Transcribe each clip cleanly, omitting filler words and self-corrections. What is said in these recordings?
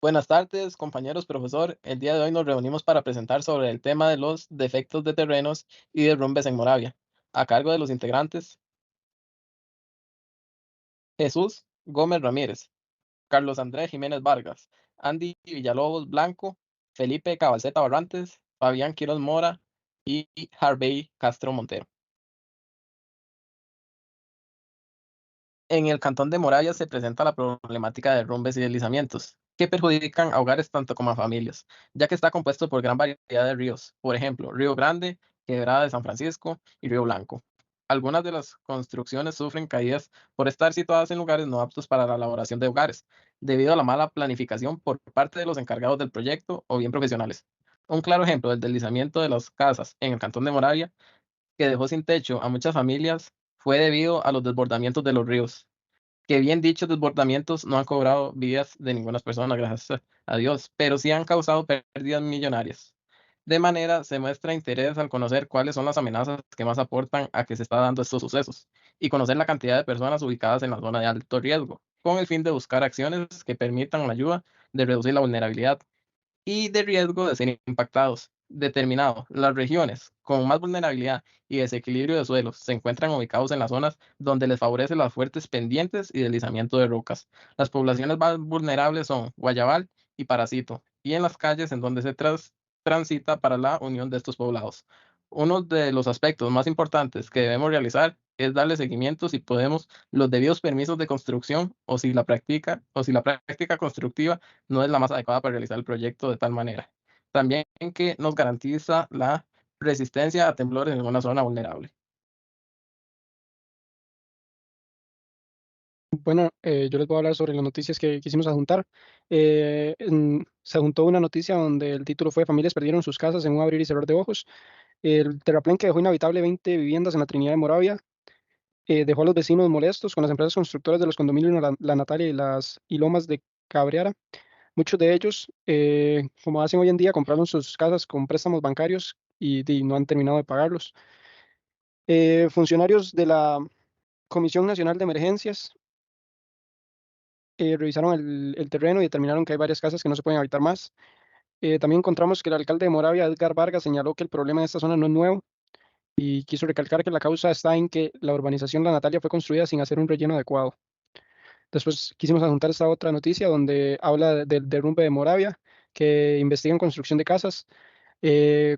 Buenas tardes, compañeros, profesor. El día de hoy nos reunimos para presentar sobre el tema de los defectos de terrenos y derrumbes en Moravia, a cargo de los integrantes Jesús Gómez Ramírez, Carlos Andrés Jiménez Vargas, Andy Villalobos Blanco, Felipe Cabalceta Barrantes, Fabián Quiroz Mora y Harvey Castro Montero. En el cantón de Moravia se presenta la problemática de derrumbes y deslizamientos, que perjudican a hogares tanto como a familias, ya que está compuesto por gran variedad de ríos, por ejemplo, Río Grande, Quebrada de San Francisco y Río Blanco. Algunas de las construcciones sufren caídas por estar situadas en lugares no aptos para la elaboración de hogares, debido a la mala planificación por parte de los encargados del proyecto o bien profesionales. Un claro ejemplo del deslizamiento de las casas en el cantón de Moravia, que dejó sin techo a muchas familias, fue debido a los desbordamientos de los ríos, que bien dichos desbordamientos no han cobrado vidas de ninguna persona, gracias a Dios, pero sí han causado pérdidas millonarias. De manera, se muestra interés al conocer cuáles son las amenazas que más aportan a que se está dando estos sucesos y conocer la cantidad de personas ubicadas en la zona de alto riesgo, con el fin de buscar acciones que permitan la ayuda de reducir la vulnerabilidad y de riesgo de ser impactados. Determinado, las regiones con más vulnerabilidad y desequilibrio de suelos se encuentran ubicados en las zonas donde les favorece las fuertes pendientes y deslizamiento de rocas. Las poblaciones más vulnerables son Guayabal y Parásito, y en las calles en donde se transita para la unión de estos poblados. Uno de los aspectos más importantes que debemos realizar es darle seguimiento si podemos los debidos permisos de construcción o si la práctica constructiva no es la más adecuada para realizar el proyecto de tal manera. También que nos garantiza la resistencia a temblores en una zona vulnerable. Bueno, yo les voy a hablar sobre las noticias que quisimos adjuntar. Se adjuntó una noticia donde el título fue Familias perdieron sus casas en un abrir y cerrar de ojos. El terraplén que dejó inhabitable 20 viviendas en la Trinidad de Moravia dejó a los vecinos molestos con las empresas constructoras de los condominios La Natalia y Lomas de Cabriara. Muchos de ellos, como hacen hoy en día, compraron sus casas con préstamos bancarios y no han terminado de pagarlos. Funcionarios de la Comisión Nacional de Emergencias revisaron el terreno y determinaron que hay varias casas que no se pueden habitar más. También encontramos que el alcalde de Moravia, Edgar Vargas, señaló que el problema en esta zona no es nuevo y quiso recalcar que la causa está en que la urbanización La Natalia fue construida sin hacer un relleno adecuado. Después quisimos adjuntar esta otra noticia donde habla del derrumbe de Moravia, que investigan construcción de casas.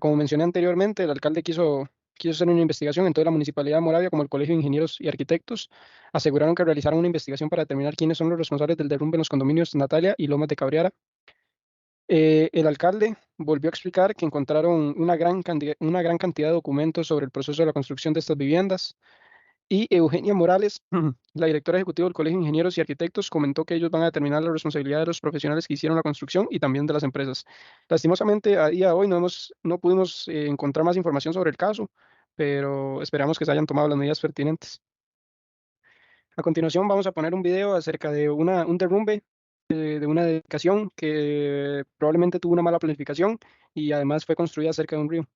Como mencioné anteriormente, el alcalde quiso hacer una investigación, entonces la Municipalidad de Moravia, como el Colegio de Ingenieros y Arquitectos, aseguraron que realizaron una investigación para determinar quiénes son los responsables del derrumbe en los condominios Natalia y Lomas de Cabriara. El alcalde volvió a explicar que encontraron una gran cantidad de documentos sobre el proceso de la construcción de estas viviendas. Y Eugenia Morales, la directora ejecutiva del Colegio de Ingenieros y Arquitectos, comentó que ellos van a determinar la responsabilidad de los profesionales que hicieron la construcción y también de las empresas. Lastimosamente, a día de hoy no pudimos encontrar más información sobre el caso, pero esperamos que se hayan tomado las medidas pertinentes. A continuación, vamos a poner un video acerca de un derrumbe de una edificación que probablemente tuvo una mala planificación y además fue construida cerca de un río.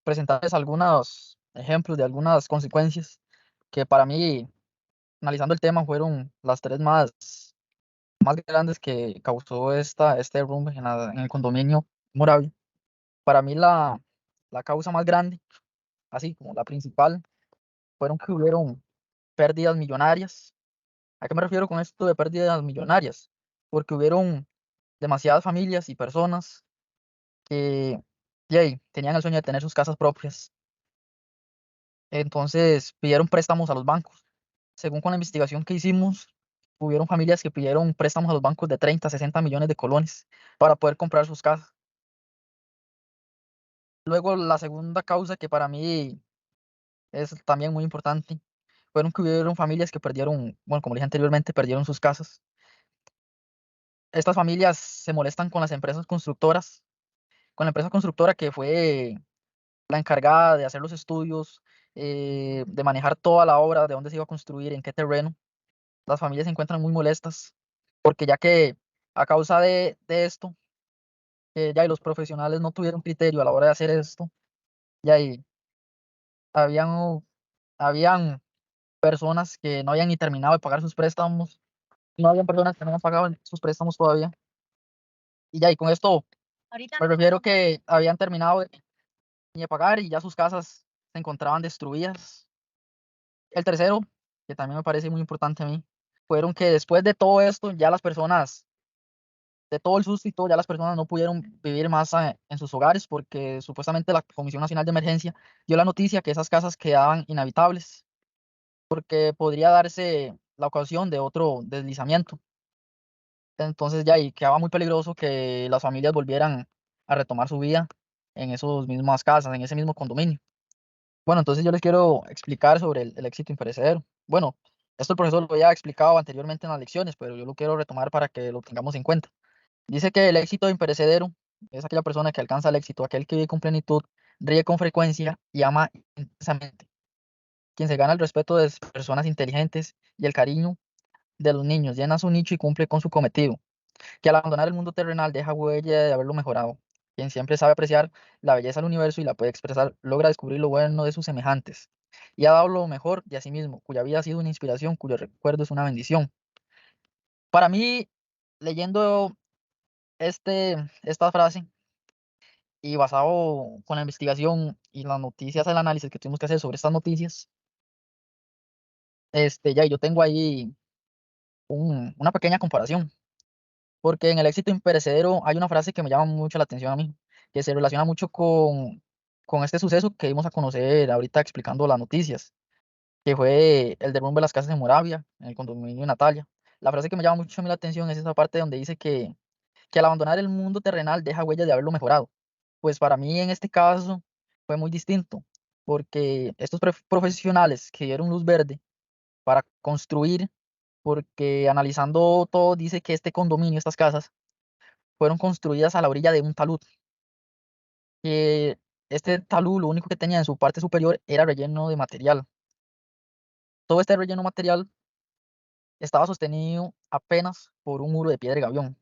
presentarles algunos ejemplos de algunas consecuencias que para mí, analizando el tema, fueron las tres más grandes que causó este derrumbe en el condominio Moravia. Para mí la causa más grande, así como la principal, fueron que hubieron pérdidas millonarias. ¿A qué me refiero con esto de pérdidas millonarias? Porque hubieron demasiadas familias y personas que tenían el sueño de tener sus casas propias. Entonces pidieron préstamos a los bancos. Según con la investigación que hicimos, hubieron familias que pidieron préstamos a los bancos de 30, 60 millones de colones para poder comprar sus casas. Luego, la segunda causa que para mí es también muy importante, fueron que hubieron familias que perdieron, bueno, como dije anteriormente, perdieron sus casas. Estas familias se molestan con las empresas constructoras, con la empresa constructora que fue la encargada de hacer los estudios, de manejar toda la obra, de dónde se iba a construir, en qué terreno. Las familias se encuentran muy molestas porque ya que a causa de esto, ya y los profesionales no tuvieron criterio a la hora de hacer esto, ya y habían, habían personas que no habían ni terminado de pagar sus préstamos, no habían personas que no habían pagado sus préstamos todavía. Y ya y con esto me refiero que habían terminado de pagar y ya sus casas se encontraban destruidas. El tercero, que también me parece muy importante a mí, fueron que después de todo esto, ya las personas, de todo el susto y todo, ya las personas no pudieron vivir más en sus hogares porque supuestamente la Comisión Nacional de Emergencia dio la noticia que esas casas quedaban inhabitables porque podría darse la ocasión de otro deslizamiento. Entonces ya y quedaba muy peligroso que las familias volvieran a retomar su vida en esas mismas casas, en ese mismo condominio. Bueno, entonces yo les quiero explicar sobre el éxito imperecedero. Bueno, esto el profesor lo había explicado anteriormente en las lecciones, pero yo lo quiero retomar para que lo tengamos en cuenta. Dice que el éxito imperecedero es aquella persona que alcanza el éxito, aquel que vive con plenitud, ríe con frecuencia y ama intensamente, quien se gana el respeto de las personas inteligentes y el cariño de los niños, llena su nicho y cumple con su cometido, que al abandonar el mundo terrenal deja huella de haberlo mejorado, quien siempre sabe apreciar la belleza del universo y la puede expresar, logra descubrir lo bueno de sus semejantes, y ha dado lo mejor de a sí mismo, cuya vida ha sido una inspiración, cuyo recuerdo es una bendición. Para mí, leyendo esta frase y basado con la investigación y las noticias, el análisis que tuvimos que hacer sobre estas noticias, ya yo tengo ahí una pequeña comparación. Porque en el éxito imperecedero hay una frase que me llama mucho la atención a mí, que se relaciona mucho con este suceso que dimos a conocer ahorita explicando las noticias, que fue el derrumbe de las casas de Moravia, en el condominio de Natalia. La frase que me llama mucho a mí la atención es esa parte donde dice que al abandonar el mundo terrenal deja huella de haberlo mejorado. Pues para mí en este caso fue muy distinto, porque estos profesionales que dieron luz verde para construir, porque analizando todo dice que este condominio, estas casas, fueron construidas a la orilla de un talud, que este talud lo único que tenía en su parte superior era relleno de material. Todo este relleno material estaba sostenido apenas por un muro de piedra de gavión.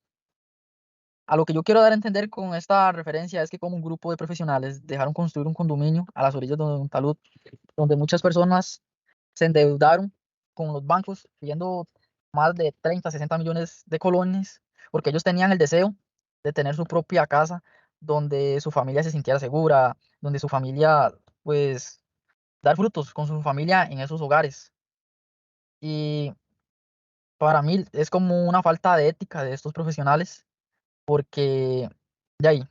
A lo que yo quiero dar a entender con esta referencia es que como un grupo de profesionales dejaron construir un condominio a las orillas de un talud, donde muchas personas se endeudaron con los bancos pidiendo más de 30, 60 millones de colones, porque ellos tenían el deseo de tener su propia casa donde su familia se sintiera segura, donde su familia, pues, dar frutos con su familia en esos hogares. Y para mí es como una falta de ética de estos profesionales, porque de ahí,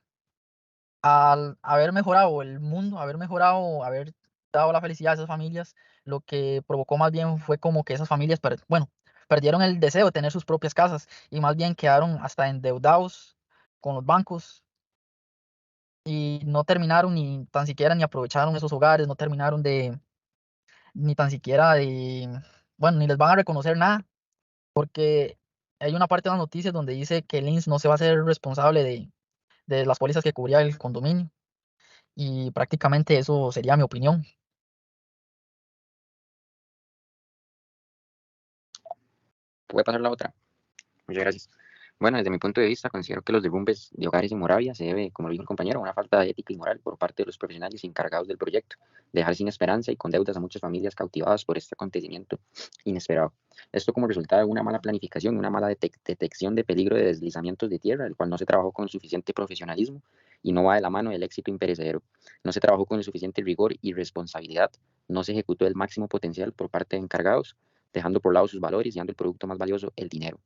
al haber mejorado el mundo, haber mejorado, haber dado la felicidad a esas familias, lo que provocó más bien fue como que esas familias, bueno, perdieron el deseo de tener sus propias casas y más bien quedaron hasta endeudados con los bancos y no terminaron ni tan siquiera ni aprovecharon esos hogares, no terminaron ni tan siquiera bueno, ni les van a reconocer nada, porque hay una parte de las noticias donde dice que el INSS no se va a hacer responsable de las pólizas que cubría el condominio. Y prácticamente eso sería mi opinión. Puede pasar la otra. Muchas gracias. Bueno, desde mi punto de vista, considero que los derrumbes de hogares en Moravia se debe, como lo dijo el compañero, a una falta de ética y moral por parte de los profesionales encargados del proyecto, dejar sin esperanza y con deudas a muchas familias cautivadas por este acontecimiento inesperado. Esto como resultado de una mala planificación, una mala detección de peligro de deslizamientos de tierra, el cual no se trabajó con suficiente profesionalismo y no va de la mano del éxito imperecedero. No se trabajó con el suficiente rigor y responsabilidad, no se ejecutó el máximo potencial por parte de encargados, dejando por lado sus valores y dando el producto más valioso, el dinero.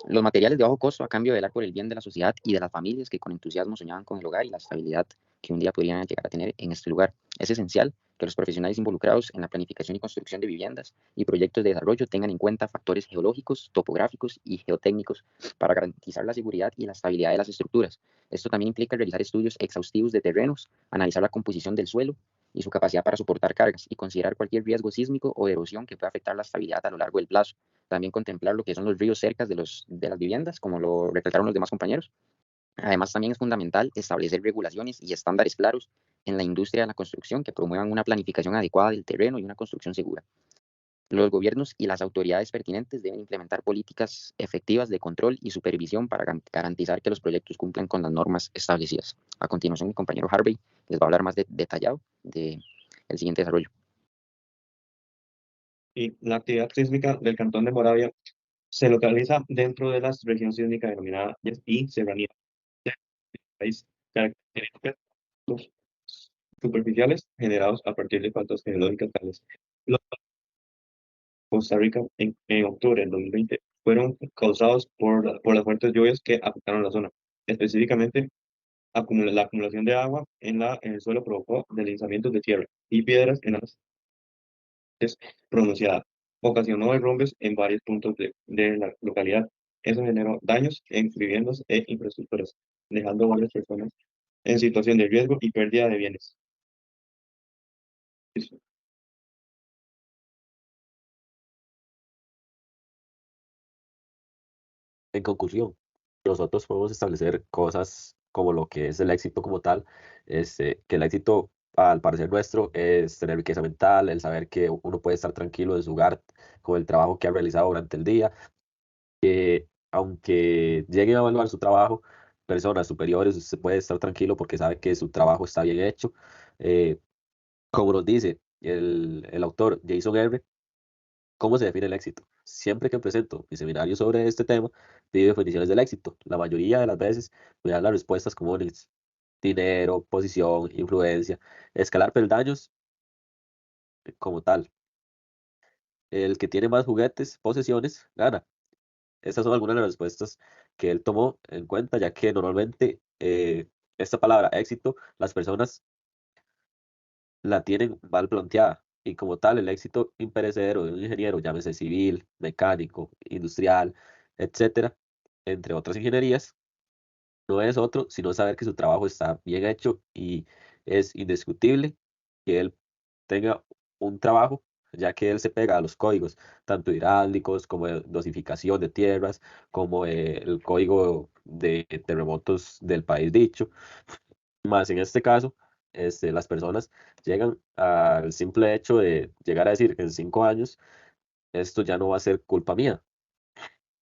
Los materiales de bajo costo a cambio de velar por el bien de la sociedad y de las familias que con entusiasmo soñaban con el hogar y la estabilidad que un día podrían llegar a tener en este lugar. Es esencial que los profesionales involucrados en la planificación y construcción de viviendas y proyectos de desarrollo tengan en cuenta factores geológicos, topográficos y geotécnicos para garantizar la seguridad y la estabilidad de las estructuras. Esto también implica realizar estudios exhaustivos de terrenos, analizar la composición del suelo y su capacidad para soportar cargas y considerar cualquier riesgo sísmico o de erosión que pueda afectar la estabilidad a lo largo del plazo. También contemplar lo que son los ríos cerca de las viviendas, como lo recalcaron los demás compañeros. Además, también es fundamental establecer regulaciones y estándares claros en la industria de la construcción que promuevan una planificación adecuada del terreno y una construcción segura. Los gobiernos y las autoridades pertinentes deben implementar políticas efectivas de control y supervisión para garantizar que los proyectos cumplan con las normas establecidas. A continuación, mi compañero Harvey les va a hablar más detallado del siguiente desarrollo. Y la actividad sísmica del Cantón de Moravia se localiza dentro de la región sísmica denominada y serranía del país, características superficiales generados a partir de factores geológicos tales. Los Costa Rica en octubre del 2020 fueron causados por las fuertes lluvias que afectaron la zona. Específicamente, la acumulación de agua en el suelo provocó deslizamientos de tierra y piedras en las pronunciada. Ocasionó derrumbes en varios puntos de la localidad. Eso generó daños en viviendas e infraestructuras, dejando a varias personas en situación de riesgo y pérdida de bienes. En conclusión, nosotros podemos establecer cosas como lo que es el éxito como tal, que el éxito, al parecer nuestro, es tener riqueza mental, el saber que uno puede estar tranquilo en su hogar con el trabajo que ha realizado durante el día, que aunque lleguen a evaluar su trabajo, personas superiores, usted puede estar tranquilo porque sabe que su trabajo está bien hecho. Eh, Como nos dice el autor Jason R., ¿cómo se define el éxito? Siempre que presento mi seminario sobre este tema, pido definiciones del éxito. La mayoría de las veces me dan las respuestas comunes: dinero, posición, influencia, escalar peldaños como tal. El que tiene más juguetes, posesiones, gana. Estas son algunas de las respuestas que él tomó en cuenta, ya que normalmente esta palabra éxito, las personas la tienen mal planteada. Y como tal, el éxito imperecedero de un ingeniero, llámese civil, mecánico, industrial, etcétera, entre otras ingenierías, no es otro sino saber que su trabajo está bien hecho y es indiscutible que él tenga un trabajo, ya que él se pega a los códigos, tanto hidráulicos como de dosificación de tierras, como el código de terremotos del país dicho. Más en este caso, las personas llegan al simple hecho de llegar a decir en 5 años, esto ya no va a ser culpa mía.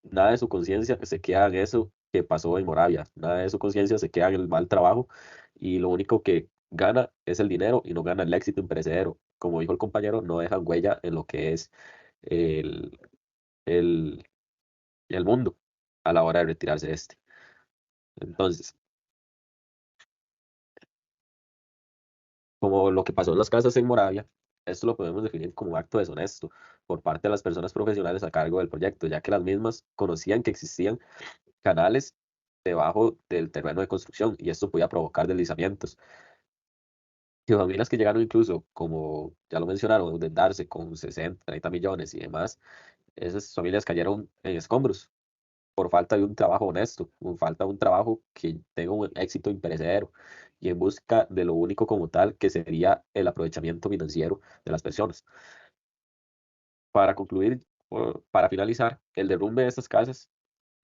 Nada de su conciencia se queda en eso que pasó en Moravia. Nada de su conciencia se queda en el mal trabajo y lo único que gana es el dinero y no gana el éxito imperecedero. Como dijo el compañero, no dejan huella en lo que es el, el, el mundo a la hora de retirarse de este. Entonces, como lo que pasó en las casas en Moravia, esto lo podemos definir como un acto deshonesto por parte de las personas profesionales a cargo del proyecto, ya que las mismas conocían que existían canales debajo del terreno de construcción y esto podía provocar deslizamientos. Y familias que llegaron incluso, como ya lo mencionaron, a endeudarse con 60, 30 millones y demás, esas familias cayeron en escombros por falta de un trabajo honesto, por falta de un trabajo que tenga un éxito imperecedero y en busca de lo único como tal que sería el aprovechamiento financiero de las personas. Para concluir, para finalizar, el derrumbe de estas casas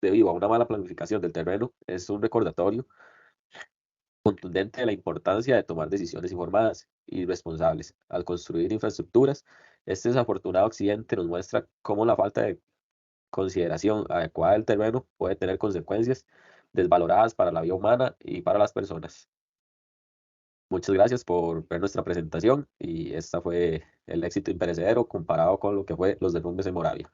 debido a una mala planificación del terreno es un recordatorio contundente de la importancia de tomar decisiones informadas y responsables al construir infraestructuras. Este desafortunado accidente nos muestra cómo la falta de consideración adecuada del terreno puede tener consecuencias desvaloradas para la vida humana y para las personas. Muchas gracias por ver nuestra presentación y esta fue el éxito imperecedero comparado con lo que fue los derrumbes en Moravia.